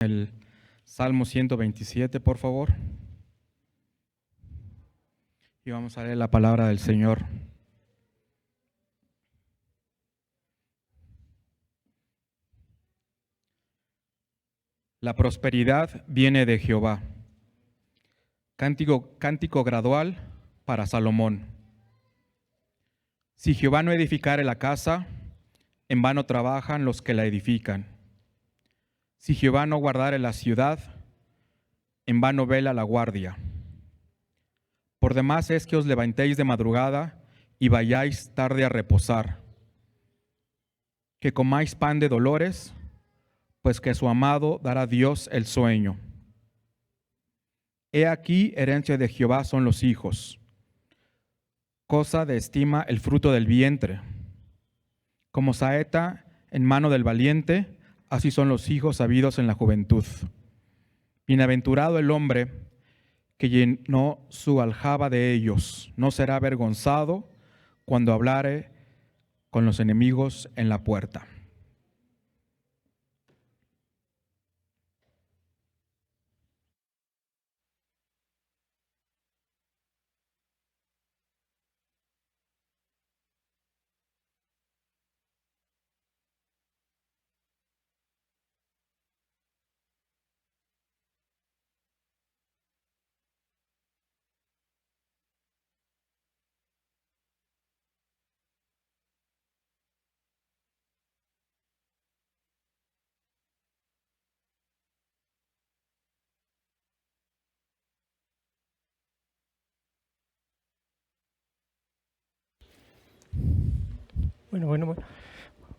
El Salmo 127, por favor. Y vamos a leer la palabra del Señor. La prosperidad viene de Jehová. Cántico gradual para Salomón. Si Jehová no edificare la casa, en vano trabajan los que la edifican. Si Jehová no guardare la ciudad, en vano vela la guardia. Por demás es que os levantéis de madrugada y vayáis tarde a reposar. Que comáis pan de dolores, pues que su amado dará Dios el sueño. He aquí, herencia de Jehová son los hijos, cosa de estima el fruto del vientre. Como saeta en mano del valiente, así son los hijos habidos en la juventud. Bienaventurado el hombre que llenó su aljaba de ellos, no será avergonzado cuando hablare con los enemigos en la puerta.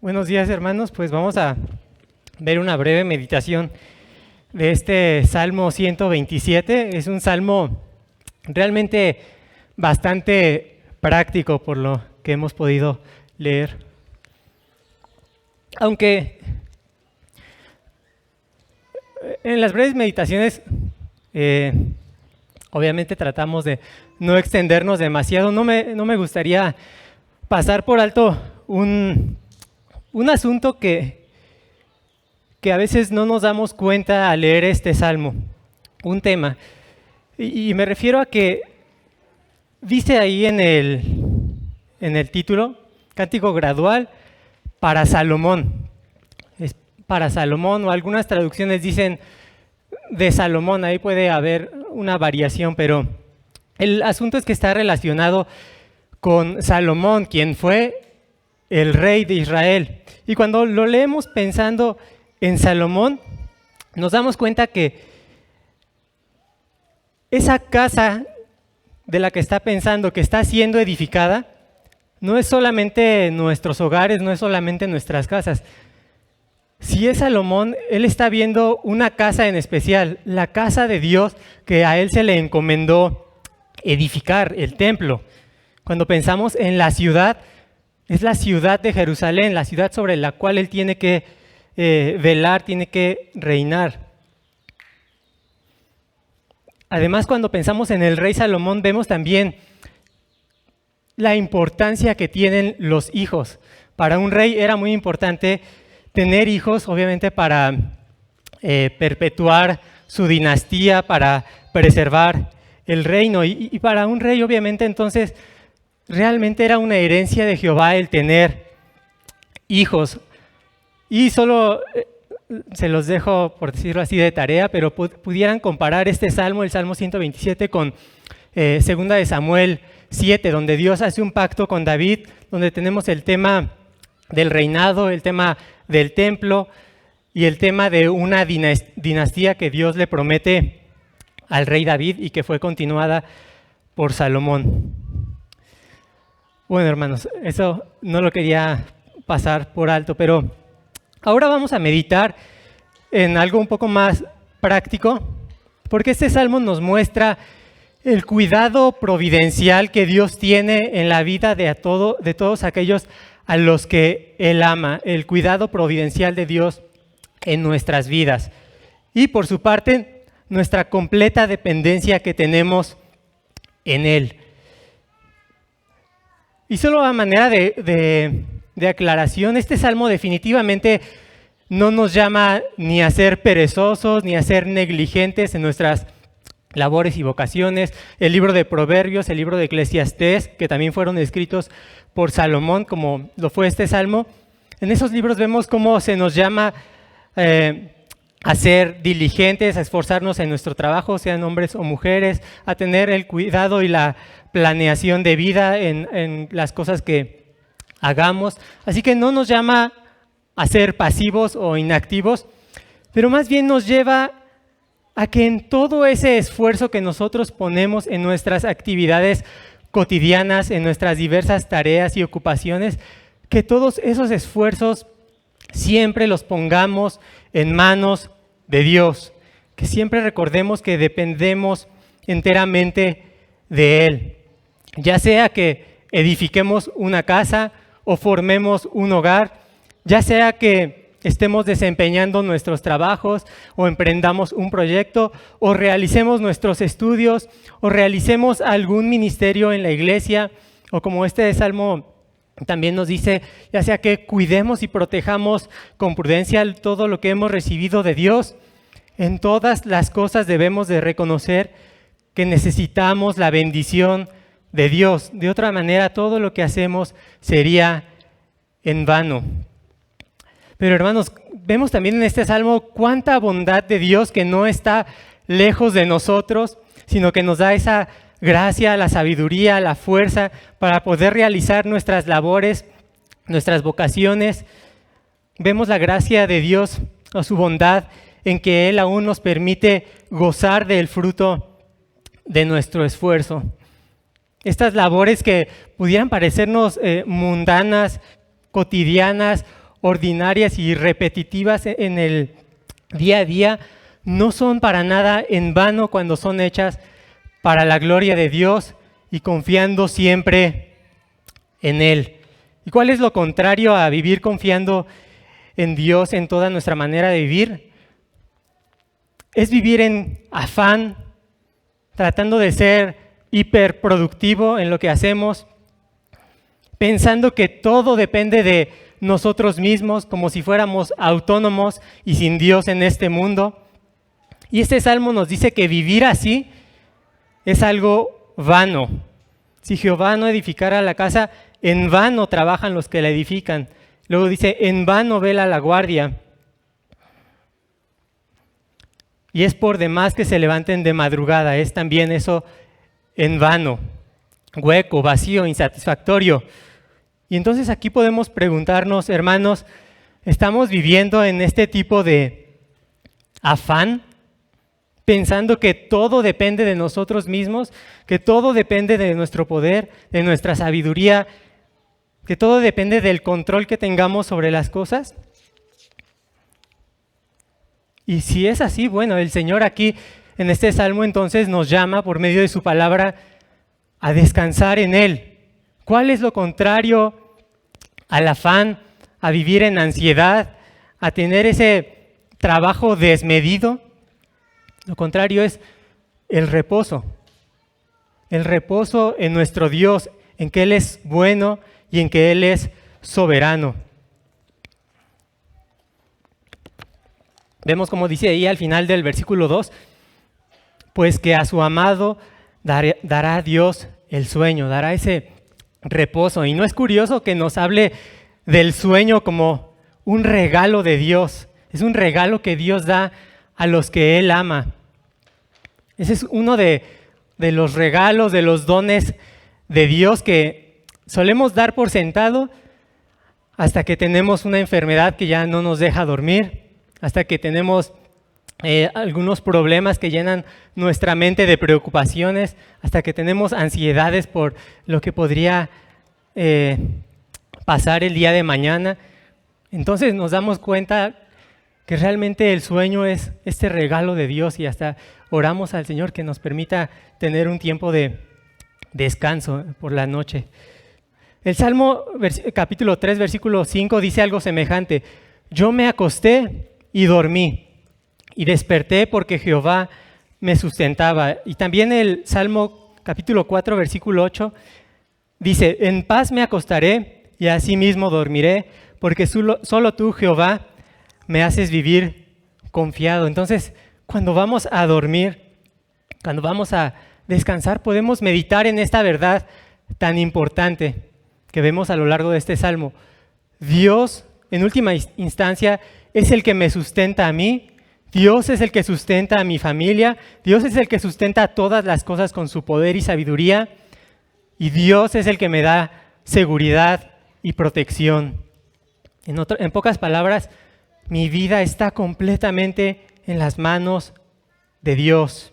Buenos días, hermanos. Pues vamos a ver una breve meditación de este Salmo 127. Es un salmo realmente bastante práctico por lo que hemos podido leer. Aunque en las breves meditaciones obviamente tratamos de no extendernos demasiado. No me gustaría pasar por alto un asunto que a veces no nos damos cuenta al leer este salmo, un tema. Y me refiero a que dice ahí en el título, Cántico gradual para Salomón. Es para Salomón, o algunas traducciones dicen de Salomón, ahí puede haber una variación, pero el asunto es que está relacionado con Salomón, quien fue el rey de Israel. Y cuando lo leemos pensando en Salomón, nos damos cuenta que esa casa de la que está pensando, que está siendo edificada, no es solamente nuestros hogares, no es solamente nuestras casas. Si es Salomón, él está viendo una casa en especial, la casa de Dios que a él se le encomendó edificar, el templo. Cuando pensamos en la ciudad, es la ciudad de Jerusalén, la ciudad sobre la cual él tiene que velar, tiene que reinar. Además, cuando pensamos en el rey Salomón, vemos también la importancia que tienen los hijos. Para un rey era muy importante tener hijos, obviamente para perpetuar su dinastía, para preservar el reino. Y para un rey, obviamente, entonces, realmente era una herencia de Jehová el tener hijos. Y solo se los dejo, por decirlo así, de tarea, pero pudieran comparar este salmo, el Salmo 127, con Segunda de Samuel 7, donde Dios hace un pacto con David, donde tenemos el tema del reinado, el tema del templo y el tema de una dinastía que Dios le promete al rey David y que fue continuada por Salomón. Bueno, hermanos, eso no lo quería pasar por alto, pero ahora vamos a meditar en algo un poco más práctico, porque este salmo nos muestra el cuidado providencial que Dios tiene en la vida de todos aquellos a los que Él ama, el cuidado providencial de Dios en nuestras vidas. Y por su parte, nuestra completa dependencia que tenemos en Él. Y solo a manera de aclaración, este salmo definitivamente no nos llama ni a ser perezosos, ni a ser negligentes en nuestras labores y vocaciones. El libro de Proverbios, el libro de Eclesiastés, que también fueron escritos por Salomón, como lo fue este salmo. En esos libros vemos cómo se nos llama a ser diligentes, a esforzarnos en nuestro trabajo, sean hombres o mujeres, a tener el cuidado y la planeación de vida en las cosas que hagamos. Así que no nos llama a ser pasivos o inactivos, pero más bien nos lleva a que en todo ese esfuerzo que nosotros ponemos en nuestras actividades cotidianas, en nuestras diversas tareas y ocupaciones, que todos esos esfuerzos siempre los pongamos en manos de Dios, que siempre recordemos que dependemos enteramente de Él, ya sea que edifiquemos una casa o formemos un hogar, ya sea que estemos desempeñando nuestros trabajos o emprendamos un proyecto o realicemos nuestros estudios o realicemos algún ministerio en la iglesia, o como este salmo también nos dice, ya sea que cuidemos y protejamos con prudencia todo lo que hemos recibido de Dios. En todas las cosas debemos de reconocer que necesitamos la bendición de Dios. De otra manera, todo lo que hacemos sería en vano. Pero hermanos, vemos también en este salmo cuánta bondad de Dios, que no está lejos de nosotros, sino que nos da esa gracia, la sabiduría, la fuerza para poder realizar nuestras labores, nuestras vocaciones. Vemos la gracia de Dios o su bondad en que Él aún nos permite gozar del fruto de nuestro esfuerzo. Estas labores que pudieran parecernos mundanas, cotidianas, ordinarias y repetitivas en el día a día, no son para nada en vano cuando son hechas para la gloria de Dios y confiando siempre en Él. ¿Y cuál es lo contrario a vivir confiando en Dios en toda nuestra manera de vivir? Es vivir en afán, tratando de ser hiperproductivo en lo que hacemos, pensando que todo depende de nosotros mismos, como si fuéramos autónomos y sin Dios en este mundo. Y este salmo nos dice que vivir así es algo vano. Si Jehová no edificara la casa, en vano trabajan los que la edifican. Luego dice, en vano vela la guardia. Y es por demás que se levanten de madrugada, es también eso en vano, hueco, vacío, insatisfactorio. Y entonces aquí podemos preguntarnos, hermanos, ¿estamos viviendo en este tipo de afán? Pensando que todo depende de nosotros mismos, que todo depende de nuestro poder, de nuestra sabiduría, que todo depende del control que tengamos sobre las cosas. Y si es así, bueno, el Señor aquí en este salmo entonces nos llama por medio de su palabra a descansar en Él. ¿Cuál es lo contrario al afán, a vivir en ansiedad, a tener ese trabajo desmedido? Lo contrario es el reposo en nuestro Dios, en que Él es bueno y en que Él es soberano. Vemos como dice ahí al final del versículo 2, pues que a su amado dará Dios el sueño, dará ese reposo. Y no es curioso que nos hable del sueño como un regalo de Dios. Es un regalo que Dios da a los que Él ama. Ese es uno de los regalos, de los dones de Dios que solemos dar por sentado hasta que tenemos una enfermedad que ya no nos deja dormir, hasta que tenemos algunos problemas que llenan nuestra mente de preocupaciones, hasta que tenemos ansiedades por lo que podría pasar el día de mañana. Entonces nos damos cuenta que realmente el sueño es este regalo de Dios y hasta oramos al Señor que nos permita tener un tiempo de descanso por la noche. El Salmo capítulo 3, versículo 5 dice algo semejante. Yo me acosté y dormí y desperté porque Jehová me sustentaba. Y también el Salmo capítulo 4, versículo 8 dice, en paz me acostaré y asimismo dormiré, porque solo tú, Jehová, me haces vivir confiado. Entonces, cuando vamos a dormir, cuando vamos a descansar, podemos meditar en esta verdad tan importante que vemos a lo largo de este salmo. Dios, en última instancia, es el que me sustenta a mí. Dios es el que sustenta a mi familia. Dios es el que sustenta todas las cosas con su poder y sabiduría. Y Dios es el que me da seguridad y protección. En pocas palabras, mi vida está completamente en las manos de Dios.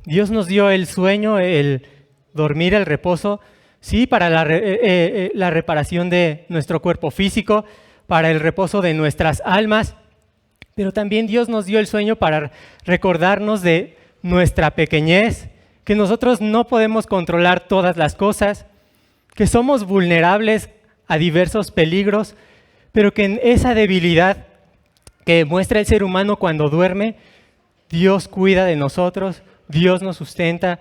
Dios nos dio el sueño, el dormir, el reposo, sí, para la reparación de nuestro cuerpo físico, para el reposo de nuestras almas, pero también Dios nos dio el sueño para recordarnos de nuestra pequeñez, que nosotros no podemos controlar todas las cosas, que somos vulnerables a diversos peligros, pero que en esa debilidad que muestra el ser humano cuando duerme, Dios cuida de nosotros, Dios nos sustenta,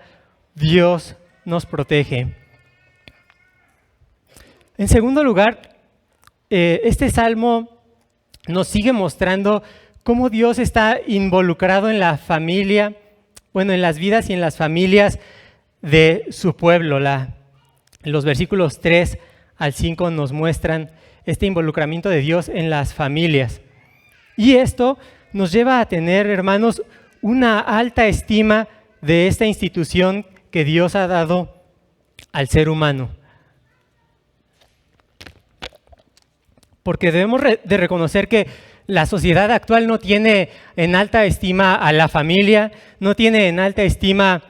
Dios nos protege. En segundo lugar, este salmo nos sigue mostrando cómo Dios está involucrado en la familia, bueno, en las vidas y en las familias de su pueblo. Los versículos 3 al 5 nos muestran este involucramiento de Dios en las familias. Y esto nos lleva a tener, hermanos, una alta estima de esta institución que Dios ha dado al ser humano. Porque debemos de reconocer que la sociedad actual no tiene en alta estima a la familia, no tiene en alta estima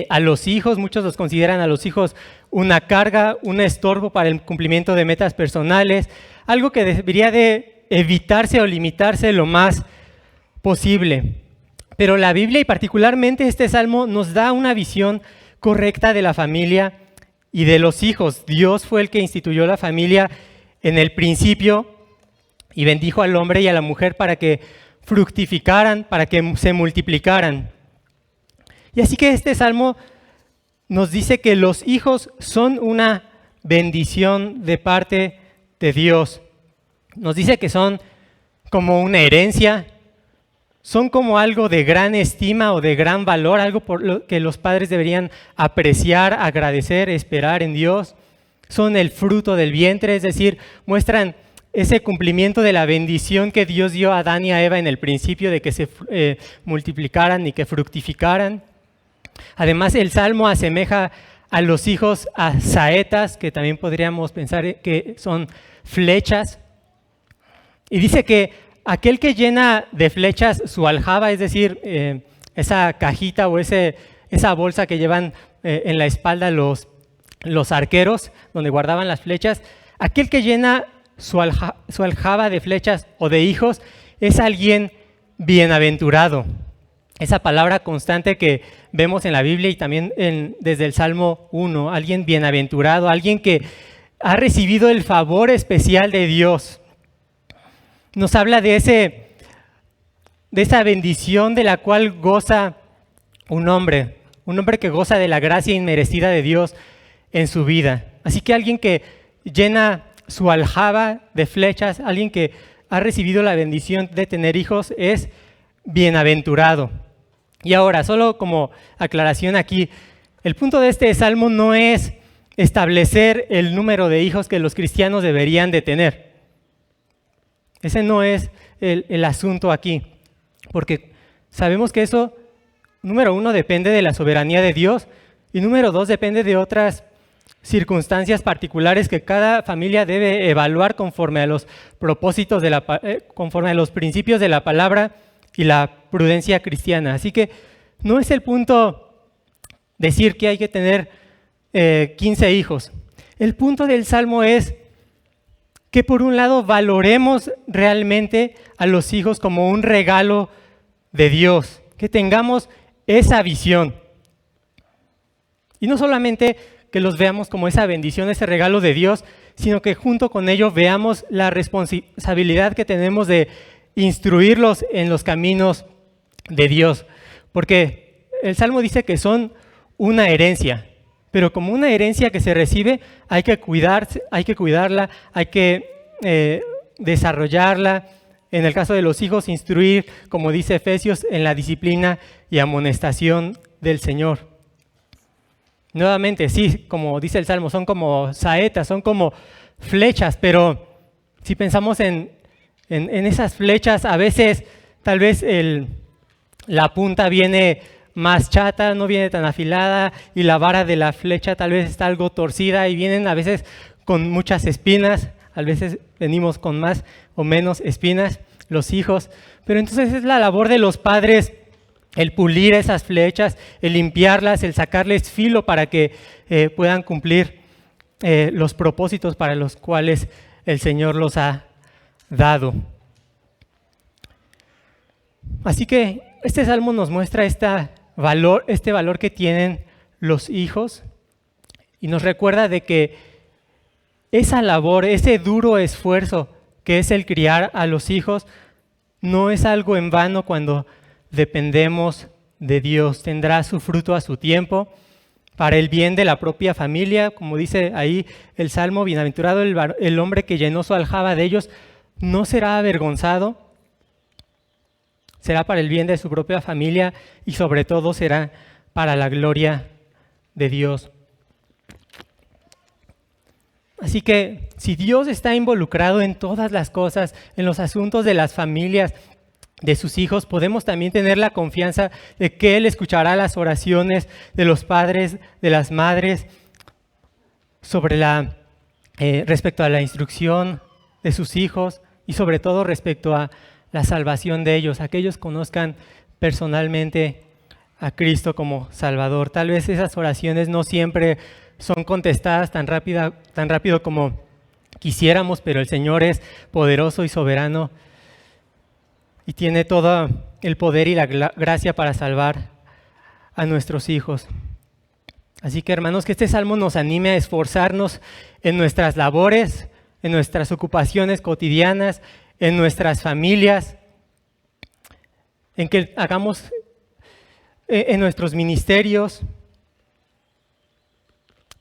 a los hijos. Muchos los consideran a los hijos una carga, un estorbo para el cumplimiento de metas personales, algo que debería de evitarse o limitarse lo más posible. Pero la Biblia y particularmente este salmo nos da una visión correcta de la familia y de los hijos. Dios fue el que instituyó la familia en el principio y bendijo al hombre y a la mujer para que fructificaran, para que se multiplicaran. Y así que este salmo nos dice que los hijos son una bendición de parte de Dios. Nos dice que son como una herencia, son como algo de gran estima o de gran valor, algo por lo que los padres deberían apreciar, agradecer, esperar en Dios. Son el fruto del vientre, es decir, muestran ese cumplimiento de la bendición que Dios dio a Adán y a Eva en el principio de que se multiplicaran y que fructificaran. Además, el Salmo asemeja a los hijos a saetas, que también podríamos pensar que son flechas. Y dice que aquel que llena de flechas su aljaba, es decir, esa cajita o esa bolsa que llevan en la espalda los arqueros, donde guardaban las flechas, aquel que llena su aljaba de flechas o de hijos es alguien bienaventurado. Esa palabra constante que vemos en la Biblia y también desde el Salmo 1, alguien bienaventurado, alguien que ha recibido el favor especial de Dios. Nos habla de esa bendición de la cual goza un hombre que goza de la gracia inmerecida de Dios en su vida. Así que alguien que llena su aljaba de flechas, alguien que ha recibido la bendición de tener hijos, es bienaventurado. Y ahora, solo como aclaración aquí, el punto de este salmo no es establecer el número de hijos que los cristianos deberían de tener. Ese no es el asunto aquí, porque sabemos que eso, número uno, depende de la soberanía de Dios y número dos, depende de otras circunstancias particulares que cada familia debe evaluar conforme a los propósitos conforme a los principios de la palabra y la prudencia cristiana. Así que no es el punto decir que hay que tener 15 hijos. El punto del Salmo es que por un lado valoremos realmente a los hijos como un regalo de Dios, que tengamos esa visión. Y no solamente que los veamos como esa bendición, ese regalo de Dios, sino que junto con ello veamos la responsabilidad que tenemos de instruirlos en los caminos de Dios. Porque el Salmo dice que son una herencia, pero como una herencia que se recibe hay que cuidarla, hay que desarrollarla. En el caso de los hijos, instruir, como dice Efesios, en la disciplina y amonestación del Señor. Nuevamente, sí, como dice el Salmo, son como saetas, son como flechas, pero si pensamos en esas flechas, a veces tal vez la punta viene más chata, no viene tan afilada, y la vara de la flecha tal vez está algo torcida y vienen a veces con muchas espinas, a veces venimos con más o menos espinas, los hijos. Pero entonces es la labor de los padres el pulir esas flechas, el limpiarlas, el sacarles filo para que puedan cumplir los propósitos para los cuales el Señor los ha dado. Así que este salmo nos muestra este valor que tienen los hijos y nos recuerda de que esa labor, ese duro esfuerzo que es el criar a los hijos, no es algo en vano cuando dependemos de Dios. Tendrá su fruto a su tiempo para el bien de la propia familia. Como dice ahí el Salmo, bienaventurado el hombre que llenó su aljaba de ellos, no será avergonzado. Será para el bien de su propia familia y sobre todo será para la gloria de Dios. Así que si Dios está involucrado en todas las cosas, en los asuntos de las familias, de sus hijos, podemos también tener la confianza de que Él escuchará las oraciones de los padres, de las madres, sobre respecto a la instrucción de sus hijos y sobre todo respecto a la salvación de ellos, a que ellos conozcan personalmente a Cristo como Salvador. Tal vez esas oraciones no siempre son contestadas tan rápido como quisiéramos, pero el Señor es poderoso y soberano y tiene todo el poder y la gracia para salvar a nuestros hijos. Así que, hermanos, que este salmo nos anime a esforzarnos en nuestras labores, en nuestras ocupaciones cotidianas, en nuestras familias, en que hagamos en nuestros ministerios,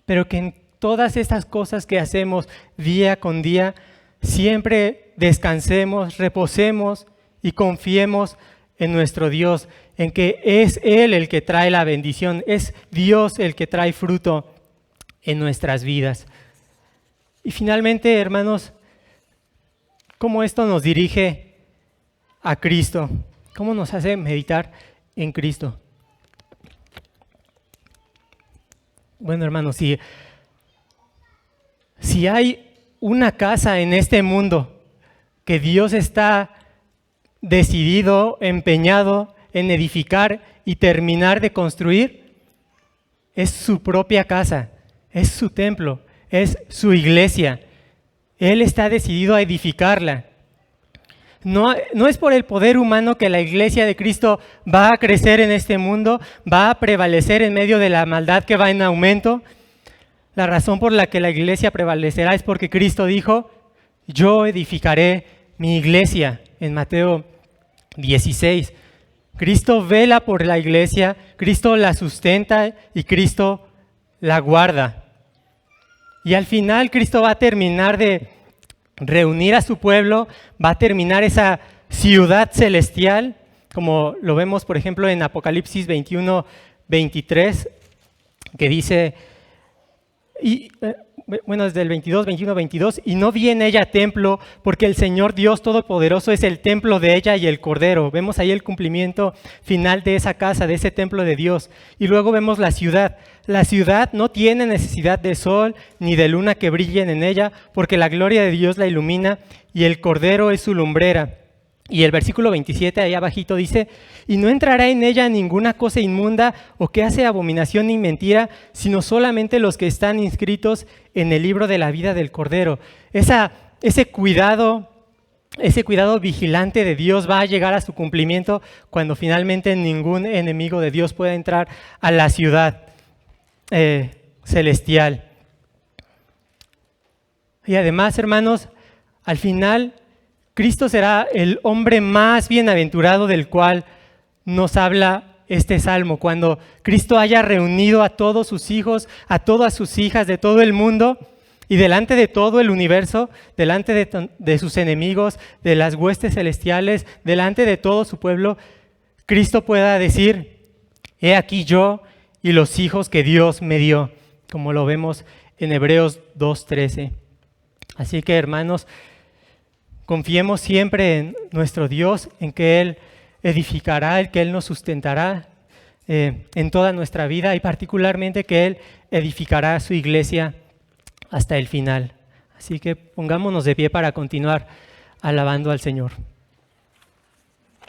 pero que en todas estas cosas que hacemos día con día, siempre descansemos, reposemos y confiemos en nuestro Dios, en que es Él el que trae la bendición, es Dios el que trae fruto en nuestras vidas. Y finalmente, hermanos, ¿cómo esto nos dirige a Cristo? ¿Cómo nos hace meditar en Cristo? Bueno, hermanos, si hay una casa en este mundo que Dios está decidido, empeñado en edificar y terminar de construir, es su propia casa, es su templo, es su iglesia. Él está decidido a edificarla. No es por el poder humano que la iglesia de Cristo va a crecer en este mundo, va a prevalecer en medio de la maldad que va en aumento. La razón por la que la iglesia prevalecerá es porque Cristo dijo, yo edificaré mi iglesia, en Mateo 16. Cristo vela por la iglesia, Cristo la sustenta y Cristo la guarda. Y al final Cristo va a terminar de reunir a su pueblo, va a terminar esa ciudad celestial, como lo vemos por ejemplo en Apocalipsis 21, 23, que dice, desde el 22, 21, 22, y no vi en ella templo, porque el Señor Dios Todopoderoso es el templo de ella y el Cordero. Vemos ahí el cumplimiento final de esa casa, de ese templo de Dios. Y luego vemos la ciudad. La ciudad no tiene necesidad de sol ni de luna que brillen en ella, porque la gloria de Dios la ilumina y el Cordero es su lumbrera. Y el versículo 27 ahí abajito dice, y no entrará en ella ninguna cosa inmunda o que hace abominación ni mentira, sino solamente los que están inscritos en el libro de la vida del Cordero. Ese cuidado vigilante de Dios va a llegar a su cumplimiento cuando finalmente ningún enemigo de Dios pueda entrar a la ciudad celestial. Y además, hermanos, al final Cristo será el hombre más bienaventurado del cual nos habla este salmo. Cuando Cristo haya reunido a todos sus hijos, a todas sus hijas de todo el mundo, Y delante de todo el universo, delante de sus enemigos, de las huestes celestiales, delante de todo su pueblo, Cristo pueda decir: he aquí yo y los hijos que Dios me dio, como lo vemos en Hebreos 2:13. Así que, hermanos, confiemos siempre en nuestro Dios, en que Él edificará, en que Él nos sustentará en toda nuestra vida, y particularmente que Él edificará su iglesia hasta el final. Así que pongámonos de pie para continuar alabando al Señor.